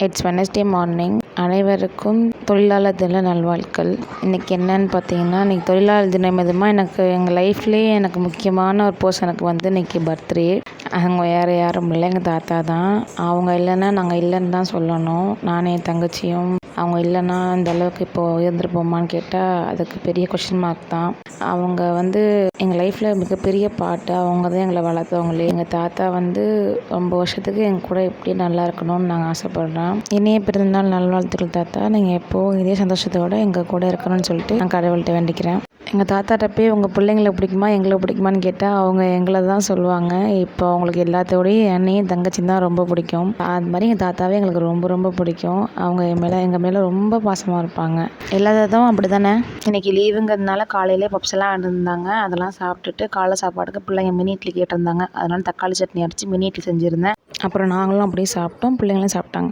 It's Wednesday morning. அனைவருக்கும் தொழிலாளர் தின நல்வாழ்த்துக்கள். இன்றைக்கி என்னன்னு பார்த்தீங்கன்னா, இன்றைக்கி தொழிலாளர் தினம் எதுவுமா எனக்கு எங்கள் லைஃப்லேயே எனக்கு முக்கியமான ஒரு பர்சனுக்கு இன்றைக்கி பர்த்டே. அவங்க வேறு யாரும் இல்லை, எங்கள் தாத்தா தான். அவங்க இல்லைன்னா நாங்கள் இல்லைன்னு தான் சொல்லணும். நானும் என் தங்கச்சியும் அவங்க இல்லைன்னா இந்த அளவுக்கு இப்போது இருந்துருப்போமான்னு கேட்டால் அதுக்கு பெரிய கொஷின் மார்க் தான். அவங்க எங்கள் லைஃப்பில் மிகப்பெரிய பாட்டு. அவங்க தான் எங்களை வளர்த்தவங்களே. எங்கள் தாத்தா ரொம்ப வருஷத்துக்கு எங்கள் கூட எப்படி நல்லா இருக்கணும்னு நாங்கள் ஆசைப்பட்றோம். இனிய பிறந்தநாள் நல்வாழ்த்துக்கள் தாத்தா. நீங்கள் எப்போது இதே சந்தோஷத்தோடு எங்கள் கூட இருக்கணும்னு சொல்லிட்டு நான் கடவுள்கிட்ட வேண்டிக்கிறேன். எங்கள் தாத்தாட்ட போய் உங்கள் பிள்ளைங்களை பிடிக்குமா எங்களை பிடிக்குமான்னு கேட்டால் அவங்க எங்களை தான் சொல்லுவாங்க. இப்போ அவங்களுக்கு எல்லாத்தோடையும் என்னையும் தங்கச்சி தான் ரொம்ப பிடிக்கும். அது மாதிரி எங்கள் தாத்தாவே எங்களுக்கு ரொம்ப ரொம்ப பிடிக்கும். அவங்க எங்கள் மேலே ரொம்ப பாசமாக இருப்பாங்க. எல்லா தாத்தாவும் அப்படி தானே. இன்றைக்கி லீவுங்கிறதுனால காலையிலே பப்ஸ் எல்லாம் இருந்தாங்க. அதெல்லாம் சாப்பிட்டுட்டு காலை சாப்பாடுக்கு பிள்ளைங்க மினி இட்லி கேட்டிருந்தாங்க. அதனால தக்காளி சட்னி அரைச்சி மினி இட்லி செஞ்சுருந்தேன். அப்புறம் நாங்களும் அப்படியே சாப்பிட்டோம், பிள்ளைங்களும் சாப்பிட்டாங்க.